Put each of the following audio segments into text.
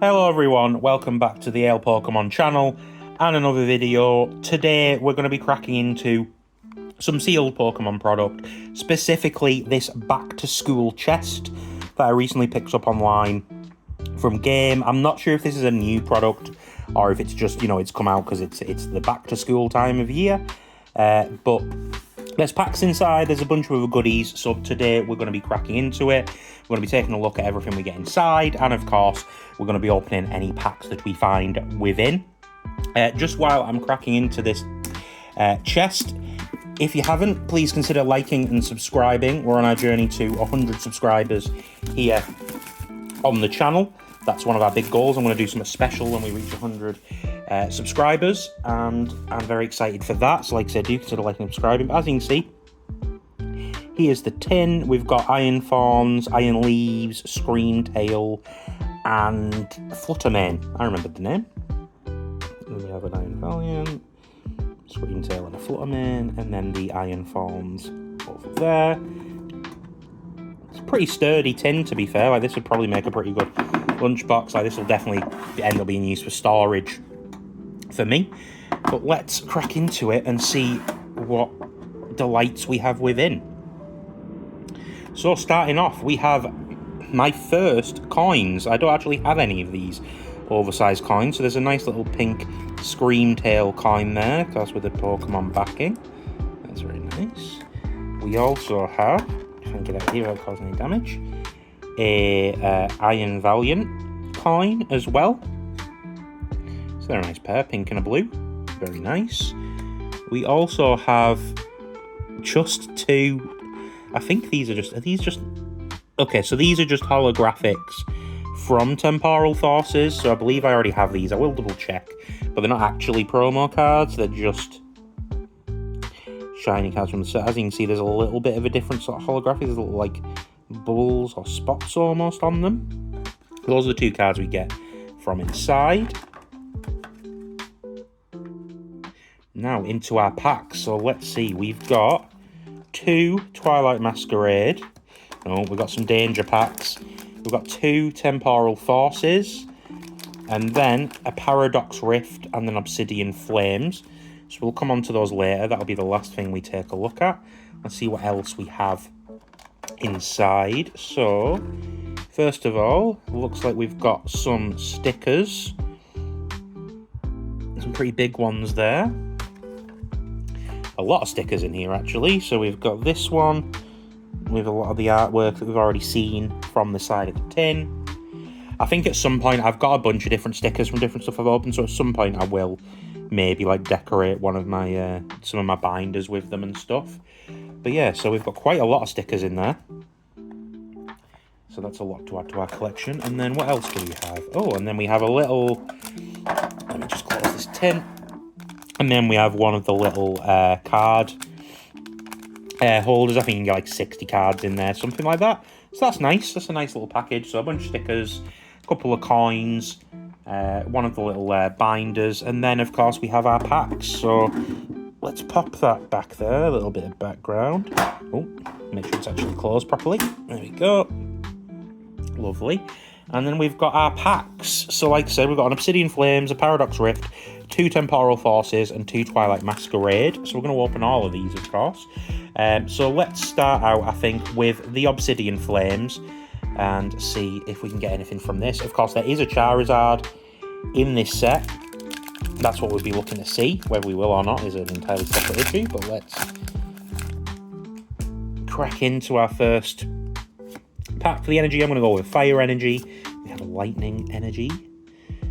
Hello everyone, welcome back to the Ale Pokemon channel and another video. Today we're going to be cracking into some sealed Pokemon product, specifically this back to school chest that I recently picked up online from Game. I'm not sure if this is a new product or if it's just, it's come out because it's the back to school time of year, but there's packs inside, there's a bunch of other goodies, so today we're going to be cracking into it. We're going to be taking a look at everything we get inside, and of course, we're going to be opening any packs that we find within. Just while I'm cracking into this chest, if you haven't, please consider liking and subscribing. We're on our journey to 100 subscribers here on the channel. That's one of our big goals. I'm going to do something special when we reach 100 subscribers, and I'm very excited for that. So like I said, do consider liking and subscribing. But as you can see, here's the tin. We've got Iron Fawns, Iron Leaves, Screamtail, and Fluttermane. I remembered the name. Then we have an Iron Valiant, Screamtail and a Fluttermane, and then the Iron Fawns over there. It's a pretty sturdy tin, to be fair. Like, this would probably make a pretty good lunchbox. Like, this will definitely end up being used for storage for me. But let's crack into it and see what delights we have within. So starting off, we have my first coins. I don't actually have any of these oversized coins. So there's a nice little pink Screamtail coin there, that's with the Pokemon backing. That's very nice. We also have, if I can get out here without causing any damage, a Iron Valiant coin as well. So they're a nice pair, pink and a blue. Very nice. We also have just two. I think these are just. Okay, so these are just holographics from Temporal Forces. So I believe I already have these. I will double check, but they're not actually promo cards. They're just shiny cards from the set. As you can see, there's a little bit of a different sort of holographic. There's little like bubbles or spots almost on them. Those are the two cards we get from inside. Now into our packs. So let's see. We've got two Twilight Masquerade. Oh, we've got some danger packs. We've got two Temporal Forces, and then a Paradox Rift and an Obsidian Flames. So we'll come on to those later. That'll be the last thing we take a look at. Let's see what else we have inside. So, first of all, looks like we've got some stickers. Some pretty big ones there. A lot of stickers in here, actually. So we've got this one with a lot of the artwork that we've already seen from the side of the tin. I think at some point I've got a bunch of different stickers from different stuff I've opened, so at some point I will maybe like decorate one of my some of my binders with them and stuff. But yeah, so we've got quite a lot of stickers in there. So that's a lot to add to our collection. And then what else do we have? Oh, and then we have a little, let me just close this tin. And then we have one of the little card holders. I think you can get like 60 cards in there, something like that. So that's nice. That's a nice little package. So a bunch of stickers, a couple of coins, one of the little binders, and then of course we have our packs. So let's pop that back there. A little bit of background. Oh, make sure it's actually closed properly. There we go. Lovely. And then we've got our packs. So like I said, we've got an Obsidian Flames, a Paradox Rift, two Temporal Forces, and two Twilight Masquerade. So we're going to open all of these, of course. So let's start out, I think, with the Obsidian Flames and see if we can get anything from this. Of course, there is a Charizard in this set. That's what we'll be looking to see. Whether we will or not is an entirely separate issue, but let's crack into our first pack for the energy. I'm going to go with Fire Energy. We have a Lightning Energy.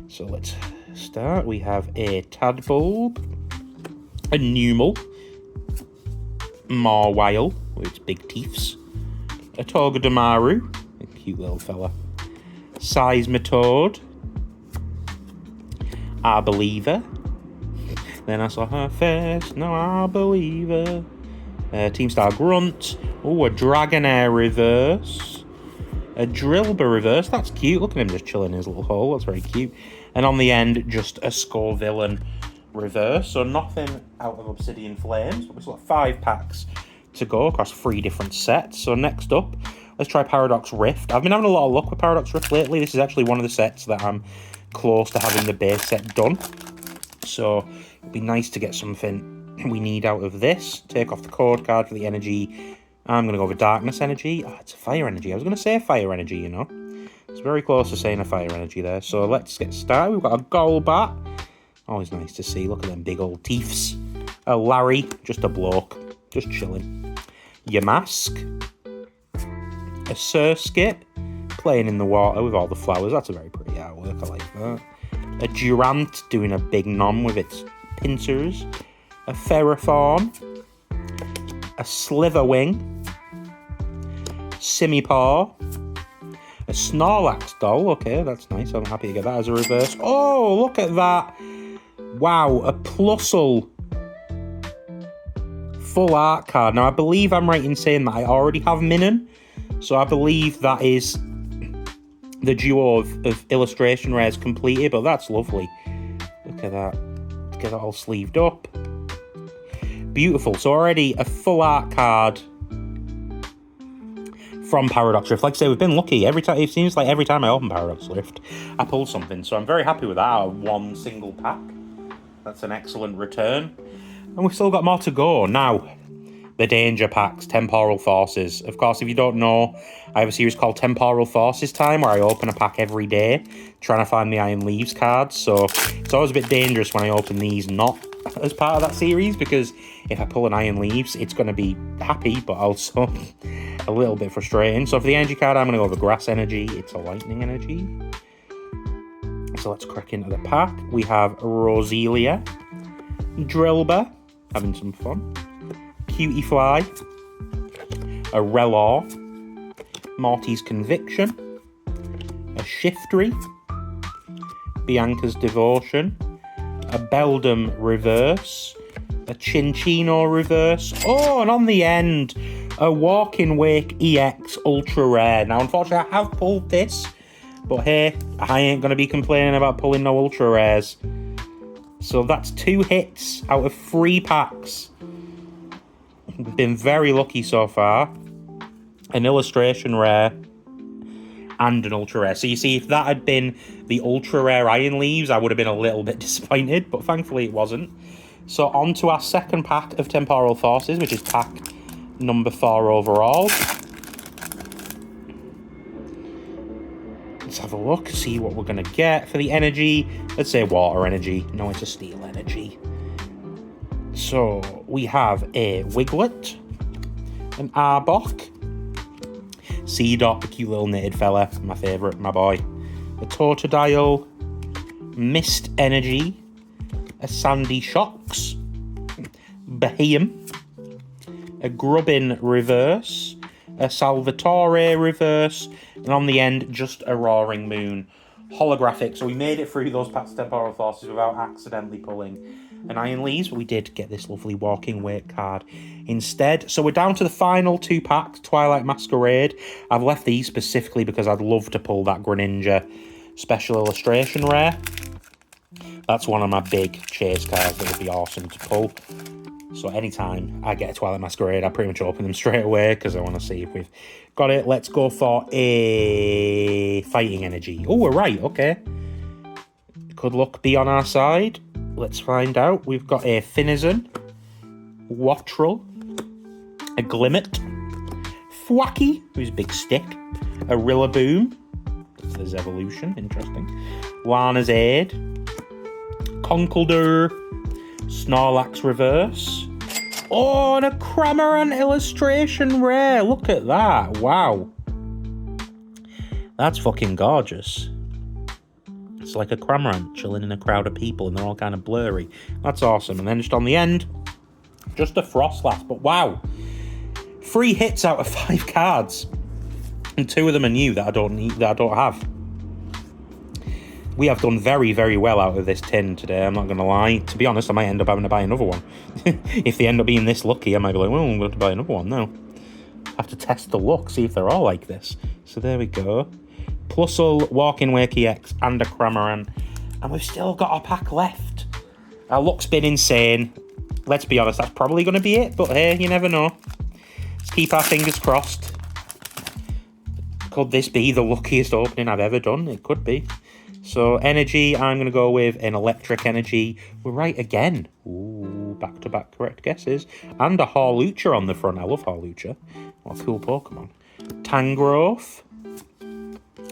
So let's start. We have a Tadbulb, a Numel, Mawile with its big teeths, a Togedemaru, a cute little fella, Seismitoad, Arboliva, then I saw her face, no Arboliva, Team Star Grunt, oh, a Dragonair reverse, a Drillbur reverse, that's cute, look at him just chilling in his little hole, that's very cute, and on the end, just a Scovillain reverse, so nothing out of Obsidian Flames, but we've got 5 packs to go across 3 different sets. So next up, Let's try Paradox Rift. I've been having a lot of luck with Paradox Rift lately. This is actually one of the sets that I'm close to having the base set done. So it'd be nice to get something we need out of this. Take off the code card for the energy. I'm going to go with Darkness Energy. Oh, it's a Fire Energy. I was going to say Fire Energy, you know. It's very close to saying a Fire Energy there. So let's get started. We've got a Golbat. Always nice to see. Look at them big old teeths. A Larry. Just a bloke. Just chilling. Yamask. A Surskit. Playing in the water with all the flowers. That's a very pretty artwork. I like that. A Durant doing a big nom with its pincers. A Ferrothorn. A Slitherwing. Simipour. A Snorlax doll. Okay, that's nice. I'm happy to get that as a reverse. Oh, look at that. Wow, a Plusle full art card. Now, I believe I'm right in saying that I already have Minun. So I believe that is the duo of illustration rares completed, but that's lovely. Look at that. Get it all sleeved up. Beautiful. So already a full art card from Paradox Rift. Like I say, we've been lucky. Every time, it seems like every time I open Paradox Rift, I pull something. So I'm very happy with that out of one single pack. That's an excellent return. And we've still got more to go. Now, the Danger Packs, Temporal Forces. Of course, if you don't know, I have a series called Temporal Forces Time, where I open a pack every day, trying to find the Iron Leaves cards. So it's always a bit dangerous when I open these not as part of that series, because if I pull an Iron Leaves, it's going to be happy, but also a little bit frustrating. So for the energy card, I'm going to go with Grass Energy. It's a Lightning Energy. So let's crack into the pack. We have Roselia, Drillbur, having some fun, Cutiefly, a Rellor, Morty's Conviction, a Shiftry, Bianca's Devotion, a Beldum Reverse, a Chinchino Reverse. Oh, and on the end, a Walking Wake EX Ultra Rare. Now, unfortunately, I have pulled this, but hey, I ain't going to be complaining about pulling no Ultra Rares. So that's 2 hits out of 3 packs. We've been very lucky so far. An illustration rare and an ultra rare. So you see, if that had been the ultra rare Iron Leaves, I would have been a little bit disappointed, but thankfully it wasn't. So on to our second pack of Temporal Forces, which is pack number 4 overall. Let's have a look, see what we're going to get. For the energy, let's say Water Energy. No, it's a Steel Energy. So we have a Wiglet, an Arbok, Seedot, the cute little knitted fella, my favourite, my boy, a Totodile, Mist Energy, a Sandy Shocks, Beheeyem, a Grubbin Reverse, a Salvatore Reverse, and on the end, just a Roaring Moon holographic. So we made it through those packs of Temporal Forces without accidentally pulling an Iron Leaves, but we did get this lovely Walking Wake card instead. So we're down to the final 2 packs, Twilight Masquerade. I've left these specifically because I'd love to pull that Greninja Special Illustration Rare. That's one of my big chase cards that would be awesome to pull. So anytime I get a Twilight Masquerade, I pretty much open them straight away because I want to see if we've got it. Let's go for a Fighting Energy. Oh, we're right, okay. Could luck be on our side? Let's find out. We've got a Finizen, Wattrel, a Glimmet, Thwackey, who's a big stick, a Rillaboom, that's his evolution, interesting, Lana's Aid, Conkeldurr, Snorlax Reverse, oh, and a Cramorant Illustration Rare, look at that, wow. That's fucking gorgeous. It's like a Cramorant chilling in a crowd of people and they're all kind of blurry. That's awesome. And then just on the end, just a Frostlass. But wow, 3 hits out of 5 cards. And 2 of them are new that I don't have. We have done very, very well out of this tin today, I'm not going to lie. To be honest, I might end up having to buy another one. If they end up being this lucky, I might be like, well, I'm going to buy another one now. I have to test the luck, see if they're all like this. So there we go. Plusle, Walking Wake EX, and a Cramorant. And we've still got a pack left. Our luck's been insane. Let's be honest, that's probably going to be it. But hey, you never know. Let's keep our fingers crossed. Could this be the luckiest opening I've ever done? It could be. So, energy, I'm going to go with an electric energy. We're right again. Ooh, back-to-back correct guesses. And a Hawlucha on the front. I love Hawlucha. What a cool Pokemon. Tangrowth.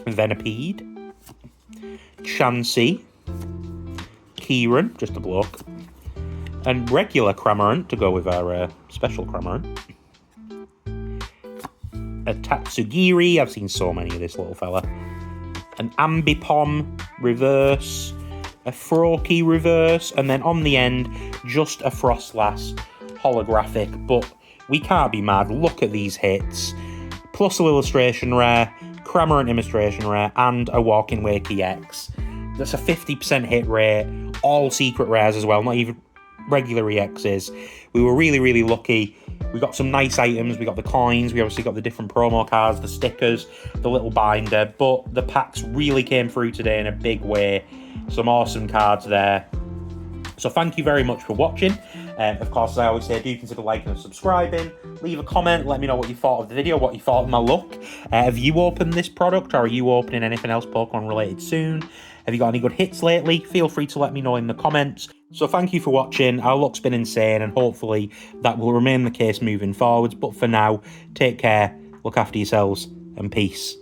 Venipede. Chansey. Kieran, just a bloke. And regular Cramorant to go with our special Cramorant. A Tatsugiri, I've seen so many of this little fella. An Ambipom reverse, a Froakie reverse, and then on the end, just a Frostlass holographic. But we can't be mad. Look at these hits. Plus a illustration rare, Cramorant illustration rare, and a Walking Wakey X. That's a 50% hit rate, all secret rares as well, not even regular EXs. We were really, really lucky. We got some nice items. We got the coins. We obviously got the different promo cards, the stickers, the little binder. But the packs really came through today in a big way. Some awesome cards there. So thank you very much for watching. Of course, as I always say, do consider liking and subscribing. Leave a comment. Let me know what you thought of the video, what you thought of my look. Have you opened this product, or are you opening anything else Pokemon related soon? Have you got any good hits lately? Feel free to let me know in the comments. So thank you for watching. Our luck's been insane, and hopefully that will remain the case moving forwards. But for now, take care, look after yourselves, and peace.